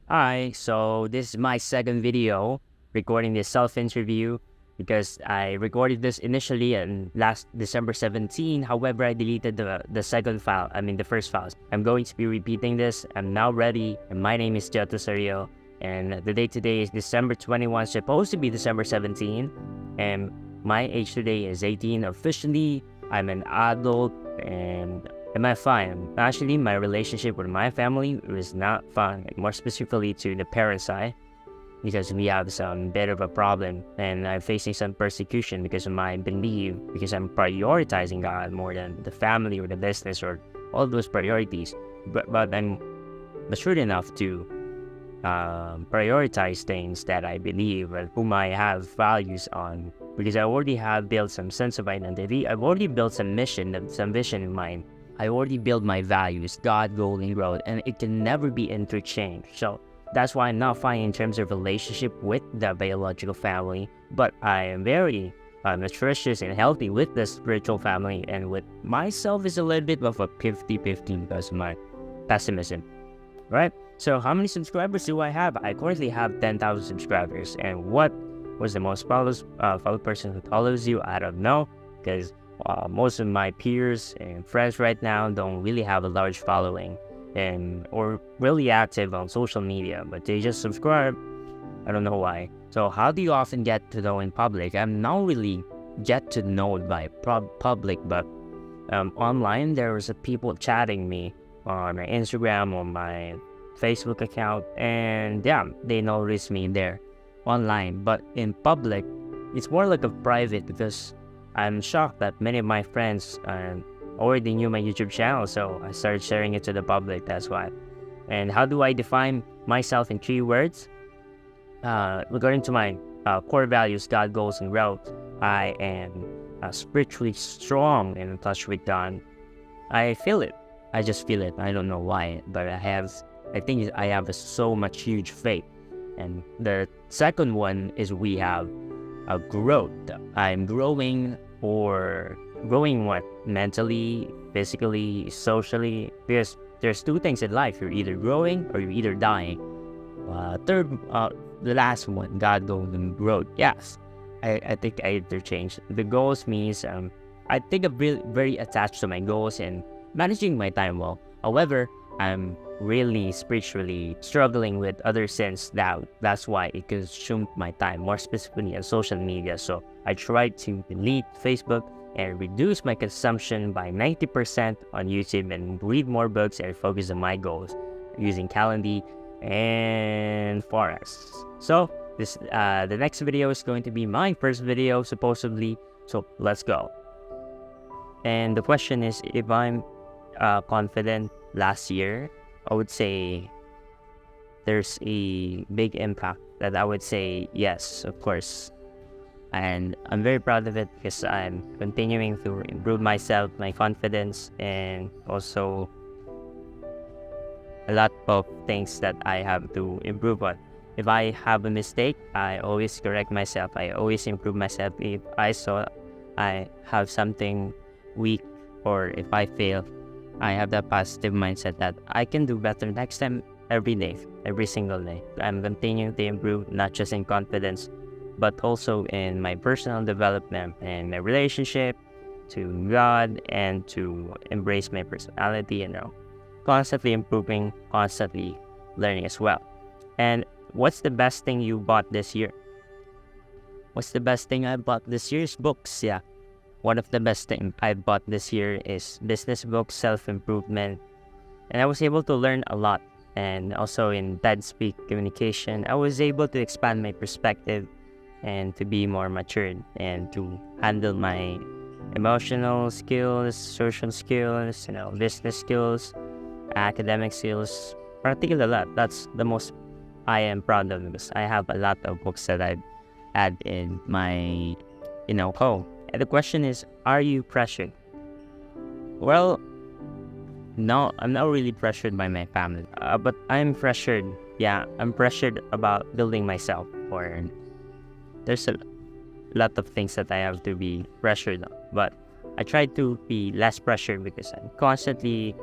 Hi, so this is my second video recording this self-interview because I recorded this initially in last December 17. However, I deleted the second file, the first file. I'm going to be repeating this. I'm now ready, and my name is Jethro Sarreal, and the date today is December 21, supposed to be December 17, and my age today is 18 officially. I'm an adult, and am I fine? Actually, my relationship with my family is not fine, more specifically to the parent side, because we have some bit of a problem, and I'm facing some persecution because of my belief, because I'm prioritizing God more than the family or the business or all those priorities. But I'm matured enough to prioritize things that I believe and whom I have values on, because I already have built some sense of identity. I've already built some mission, some vision in mind. I already built my values, God, goal, and growth, and it can never be interchanged. So that's why I'm not fine in terms of relationship with the biological family, but I am very nutritious and healthy with the spiritual family, and with myself is a little bit of a 50-50 because of my pessimism, right? So how many subscribers do I have? I currently have 10,000 subscribers, and what was the most followed person who follows you? I don't know, because most of my peers and friends right now don't really have a large following or really active on social media, but they just subscribe. I don't know why. So how do you often get to know in public? I'm not really get to know by public, but online there was people chatting me on my Instagram or my Facebook account, and yeah, they notice me there online. But in public, it's more like a private, because I'm shocked that many of my friends already knew my YouTube channel, so I started sharing it to the public. That's why. And how do I define myself in 3 words? Regarding to my core values, God, goals, and growth, I am spiritually strong and in touch with God. I feel it. I just feel it. I don't know why, but I think I have so much huge faith. And the second one is we have a growth. I'm growing, or growing what? Mentally, physically, socially. Because there's 2 things in life. You're either growing or you're either dying. The last one, God, goals, and growth. Yes, I think I interchange. The goals means I think I'm really very attached to my goals and managing my time well. However, I'm really spiritually struggling with other sins now. That's why it consumed my time, more specifically on social media. So I tried to delete Facebook and reduce my consumption by 90% on YouTube, and read more books and focus on my goals using Calendly and Forex. So this the next video is going to be my first video supposedly. So let's go. And the question is, if I'm confident last year, I would say there's a big impact that I would say yes, of course. And I'm very proud of it, because I'm continuing to improve myself, my confidence, and also a lot of things that I have to improve on. If I have a mistake, I always correct myself. I always improve myself. If I saw I have something weak, or if I fail, I have that positive mindset that I can do better next time, every day, every single day. I'm continuing to improve, not just in confidence, but also in my personal development and my relationship to God, and to embrace my personality, constantly improving, constantly learning as well. And what's the best thing you bought this year? What's the best thing I bought this year? Is books, yeah. One of the best things I bought this year is business books, self-improvement. And I was able to learn a lot. And also in TED Speak communication, I was able to expand my perspective and to be more matured, and to handle my emotional skills, social skills, business skills, academic skills, practically a lot. That's the most I am proud of, because I have a lot of books that I've had in my, home. And the question is, are you pressured? Well, no, I'm not really pressured by my family, but I'm pressured. Yeah, I'm pressured about building myself. Or there's a lot of things that I have to be pressured on, but I try to be less pressured, because I'm constantly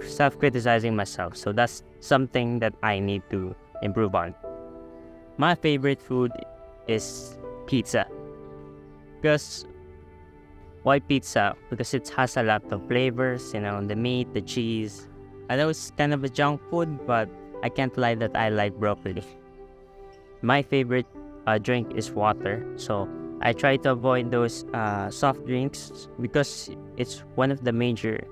self-criticizing myself. So that's something that I need to improve on. My favorite food is pizza. Because why pizza? Because it has a lot of flavors, the meat, the cheese. I know it's kind of a junk food, but I can't lie that I like broccoli. My favorite drink is water, so I try to avoid those soft drinks because it's one of the major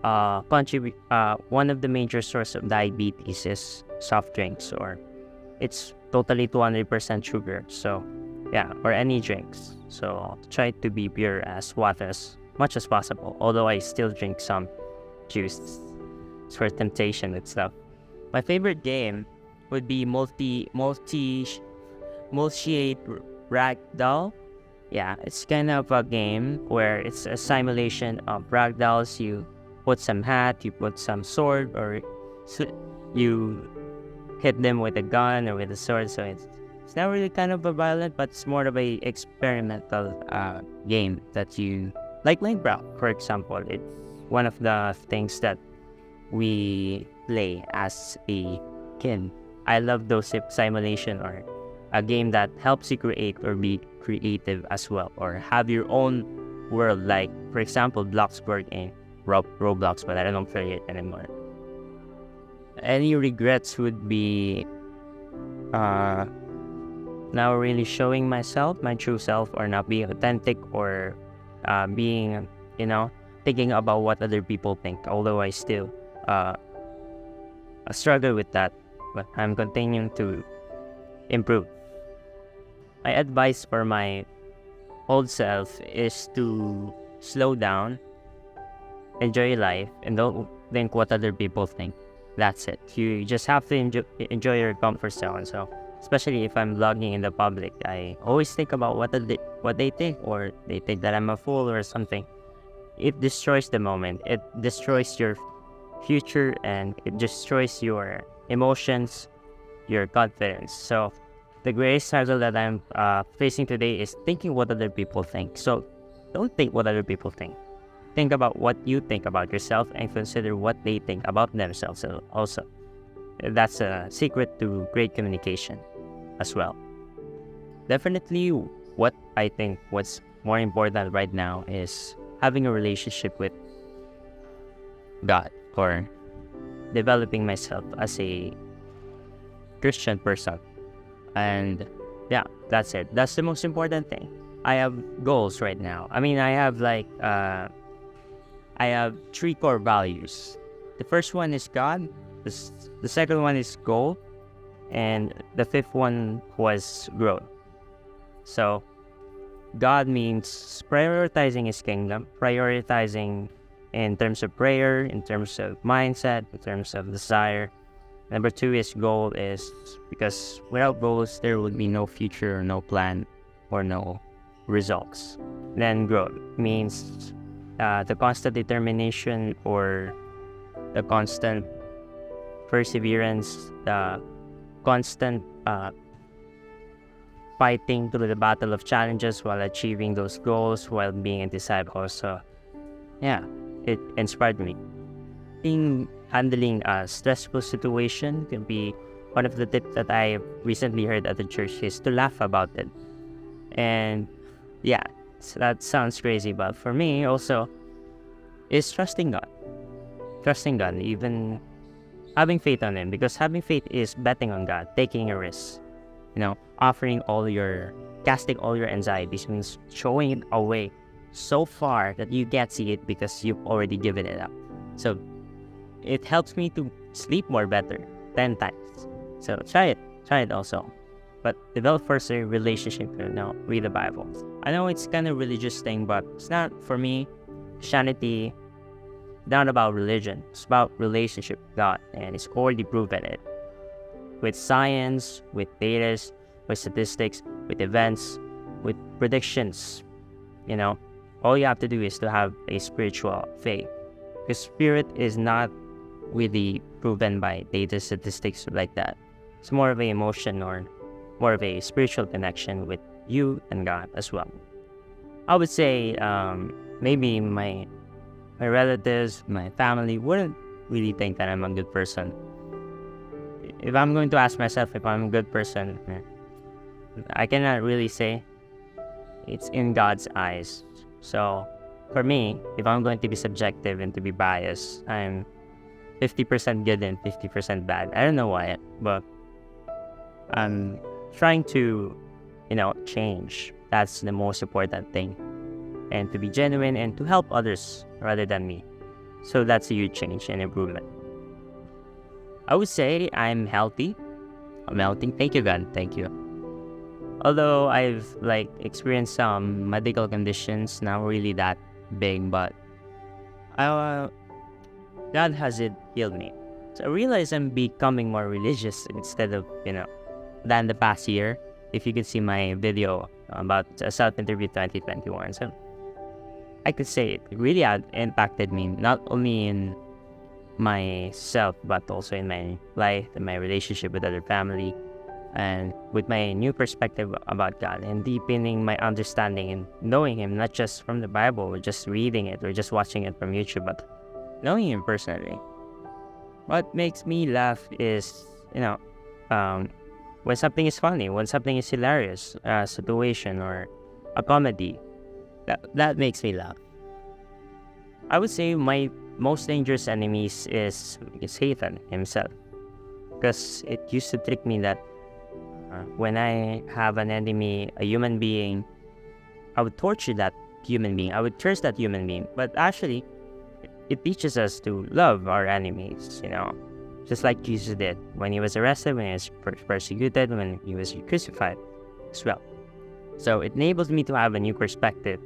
one of the major source of diabetes is soft drinks, or it's totally 200% sugar. So yeah, or any drinks. So try to be pure as water as much as possible. Although I still drink some juice for temptation and stuff. My favorite game would be multi-shade ragdoll. Yeah, it's kind of a game where it's a simulation of ragdolls. You put some hat, you put some sword, or you hit them with a gun or with a sword. So it's not really kind of a violent, but it's more of a experimental game that you like Minecraft, for example. It's one of the things that we play as a kid. I love those simulation or a game that helps you create or be creative as well, or have your own world, like for example Bloxburg in Roblox, but I don't play it anymore. Any regrets would be now really showing myself, my true self, or not being authentic, or being, thinking about what other people think. Although I still struggle with that, but I'm continuing to improve. My advice for my old self is to slow down, enjoy life, and don't think what other people think. That's it. You just have to enjoy your comfort zone. So, especially if I'm vlogging in the public, I always think about what they think, or they think that I'm a fool or something. It destroys the moment. It destroys your future, and it destroys your emotions, your confidence. So, the greatest struggle that I'm facing today is thinking what other people think. So, don't think what other people think. Think about what you think about yourself, and consider what they think about themselves also. That's a secret to great communication as well. Definitely, what I think what's more important right now is having a relationship with God, or developing myself as a Christian person. And yeah, that's it. That's the most important thing. I have goals right now. I mean, I have I have 3 core values. The first one is God. The second one is goal. And the 5th one was growth. So, God means prioritizing His kingdom, prioritizing in terms of prayer, in terms of mindset, in terms of desire. Number 2 is goal, is because without goals, there would be no future, no plan, or no results. Then growth means the constant determination, or the constant perseverance, the constant fighting through the battle of challenges while achieving those goals, while being a disciple. So, yeah, it inspired me. Handling a stressful situation can be one of the tips that I recently heard at the church, is to laugh about it. And yeah, so that sounds crazy, but for me also is trusting God. Trusting God, even having faith on Him, because having faith is betting on God, taking a risk. Casting all your anxieties, means throwing it away so far that you can't see it because you've already given it up. So it helps me to sleep more better 10 times. So try it also. But develop first a relationship, read the Bible. I know it's kind of religious thing, but it's not. For me, Christianity, not about religion. It's about relationship with God, and it's already proven it. With science, with data, with statistics, with events, with predictions. All you have to do is to have a spiritual faith. Because spirit is not really proven by data, statistics like that. It's more of an emotion, or more of a spiritual connection with you and God as well. I would say maybe my relatives, my family wouldn't really think that I'm a good person. if I'm going to ask myself if I'm a good person, I cannot really say. It's in God's eyes. So for me, if I'm going to be subjective and to be biased, I'm 50% good and 50% bad. I don't know why, but I'm trying to, change. That's the most important thing. And to be genuine and to help others rather than me. So that's a huge change and improvement. I would say I'm healthy. I'm healthy. Thank you, God. Thank you. Although I've experienced some medical conditions, not really that big, but God hasn't healed me. So I realize I'm becoming more religious instead of, than the past year. If you could see my video about self-interview 2021. So I could say it really had impacted me, not only in myself, but also in my life, and my relationship with other family, and with my new perspective about God, and deepening my understanding and knowing Him, not just from the Bible or just reading it or just watching it from YouTube, but knowing Him personally. What makes me laugh is, when something is funny, when something is hilarious, a situation or a comedy, that makes me laugh. I would say my most dangerous enemies is Satan himself, because it used to trick me that when I have an enemy, a human being, I would torture that human being, I would curse that human being. But actually, it teaches us to love our enemies, just like Jesus did when He was arrested, when He was persecuted, when He was crucified as well. So it enables me to have a new perspective,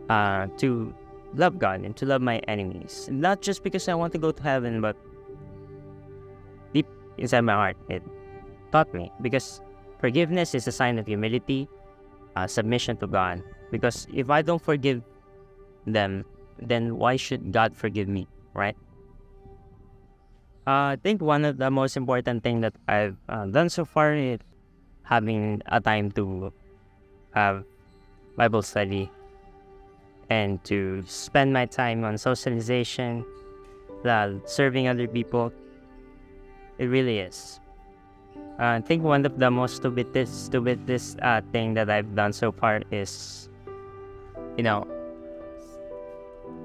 to love God and to love my enemies. Not just because I want to go to heaven, but deep inside my heart, it taught me. Because forgiveness is a sign of humility, submission to God. Because if I don't forgive them, then why should God forgive me, right? I think one of the most important thing that I've done so far is having a time to have Bible study and to spend my time on socialization, serving other people. It really is. I think one of the most stupidest thing that I've done so far is,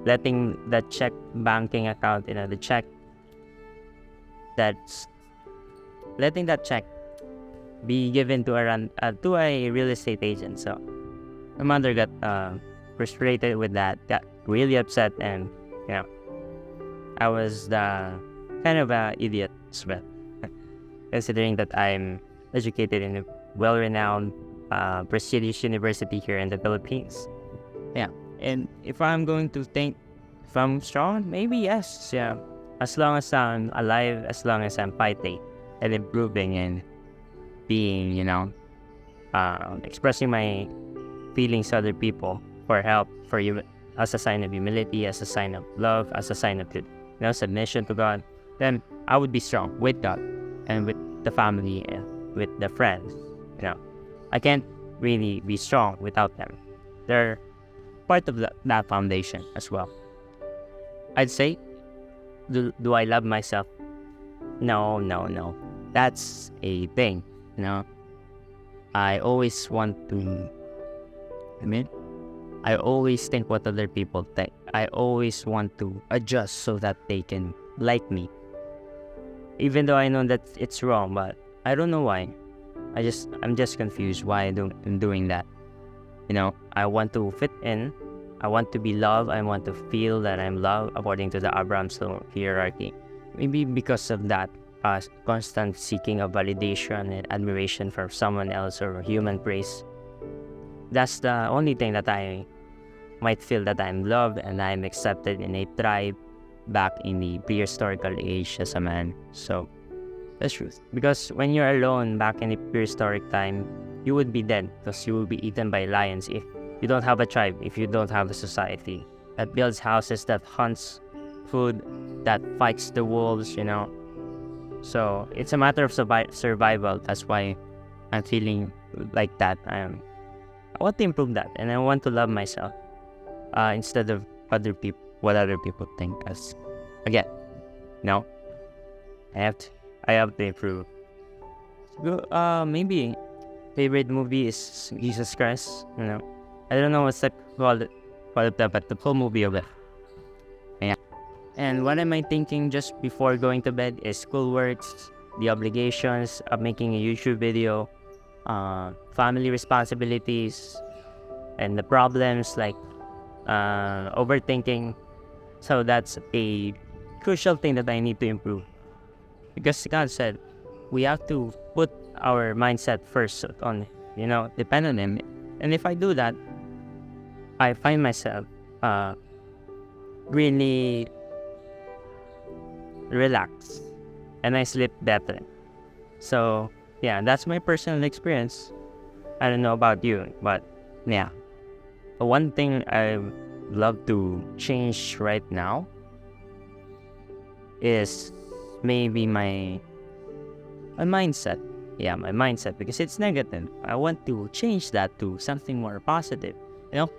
letting the check banking account, the check letting that check be given to a real estate agent. So my mother got frustrated with that, got really upset, and I was the kind of an idiot as well, considering that I'm educated in a well-renowned, prestigious university here in the Philippines. Yeah, and if I'm going to think if I'm strong, maybe yes, yeah. As long as I'm alive, as long as I'm fighting and improving and being, expressing my feelings to other people for help, for you, as a sign of humility, as a sign of love, as a sign of submission to God, then I would be strong with God and with the family and with the friends. I can't really be strong without them. They're part of that foundation as well. I'd say, do I love myself? No. That's a thing, I always want to, I always think what other people think. I always want to adjust so that they can like me. Even though I know that it's wrong, but I don't know why. I'm just confused why I'm doing that. I want to fit in. I want to be loved. I want to feel that I'm loved according to the Abraham's hierarchy. Maybe because of that constant seeking of validation and admiration from someone else or human praise. That's the only thing that I might feel that I'm loved and I'm accepted in a tribe back in the prehistorical age as a man. So that's truth. Because when you're alone back in the prehistoric time, you would be dead because you will be eaten by lions if you don't have a tribe, if you don't have a society that builds houses, that hunts food, that fights the wolves, So it's a matter of survival. That's why I'm feeling like that. I want to improve that, and I want to love myself instead of what other people think. As again, I have to I have to improve. Maybe favorite movie is Jesus Christ. I don't know what's the call it that, but the full movie of it. Yeah. And what am I thinking just before going to bed is schoolworks, the obligations of making a YouTube video, family responsibilities, and the problems like overthinking. So that's a crucial thing that I need to improve. Because God said we have to put our mindset first on, depend on Him. And if I do that, I find myself really relaxed and I sleep better. So yeah, that's my personal experience. I don't know about you, but yeah. One thing I love to change right now is maybe my mindset. Yeah, my mindset, because it's negative. I want to change that to something more positive.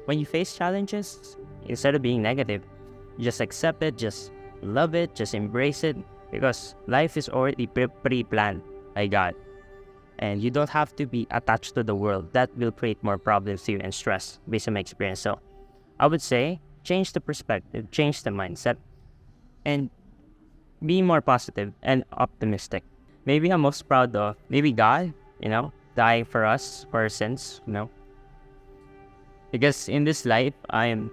When you face challenges, instead of being negative, just accept it, just love it, just embrace it, because life is already pre-planned by God. And you don't have to be attached to the world. That will create more problems to you and stress based on my experience. So I would say change the perspective, change the mindset, and be more positive and optimistic. Maybe I'm most proud of maybe God, dying for us, for our sins, Because in this life, I am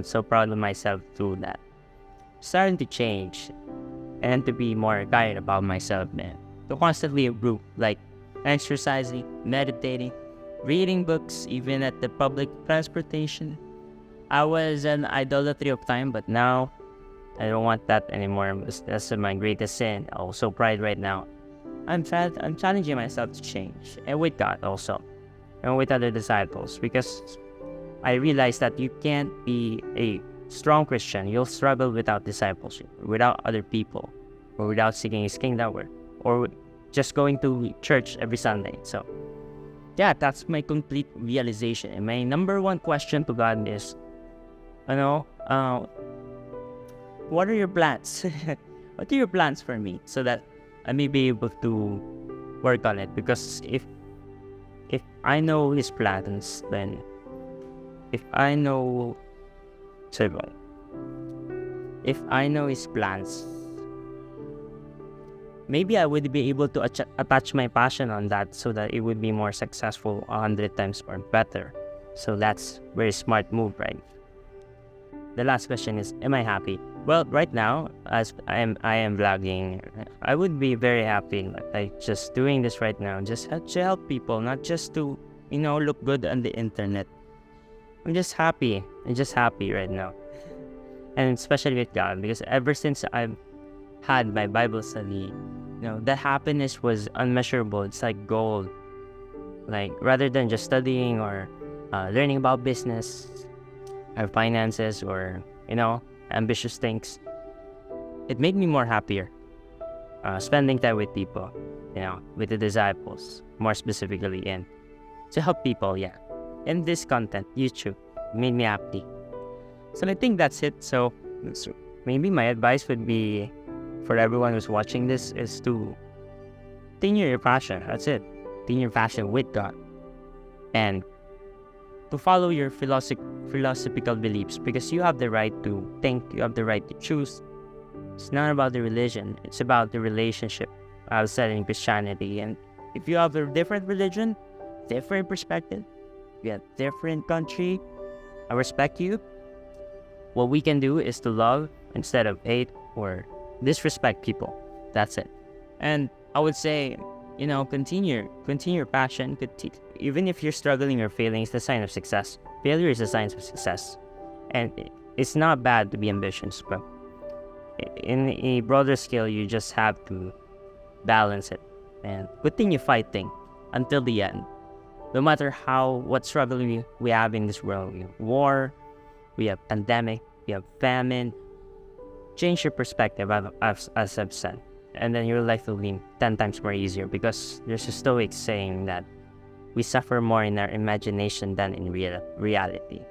so proud of myself through that. Starting to change and to be more guided about myself, man. To constantly improve, like exercising, meditating, reading books, even at the public transportation. I was an idolatry of time, but now I don't want that anymore. That's my greatest sin. Also, pride right now. I'm challenging myself to change, and with God also, and with other disciples, because I realize that you can't be a strong Christian. You'll struggle without discipleship, without other people, or without seeking His kingdom, or just going to church every Sunday. So, yeah, that's my complete realization. And my number one question to God is, what are your plans? What are your plans for me, so that I may be able to work on it? Because if I know His plans, then if I know His plans, maybe I would be able to attach my passion on that, so that it would be more successful 100 times more better. So that's very smart move, right? The last question is, am I happy? Well, right now, as I am vlogging, I would be very happy, like just doing this right now, just to help people, not just to, look good on the internet. I'm just happy right now. And especially with God, because ever since I've had my Bible study, that happiness was unmeasurable. It's like gold. Like, rather than just studying or learning about business or finances or, ambitious things, it made me more happier. Spending time with people, with the disciples, more specifically, and to help people, yeah. And this content, YouTube, made me happy. So I think that's it. So maybe my advice would be, for everyone who's watching this, is to continue your passion. That's it. Continue your passion with God. And to follow your philosophical beliefs, because you have the right to think, you have the right to choose. It's not about the religion, it's about the relationship outside in Christianity. And if you have a different religion, different perspective, you have different country, I respect you. What we can do is to love instead of hate or disrespect people. That's it. And I would say, continue your passion. Even if you're struggling or failing, it's a sign of success. Failure is a sign of success. And it's not bad to be ambitious, but in a broader scale, you just have to balance it and continue fighting until the end. No matter what struggle we have in this world, we have war, we have pandemic, we have famine. Change your perspective, as I've said, and then your life will be 10 times more easier, because there's a Stoic saying that we suffer more in our imagination than in reality.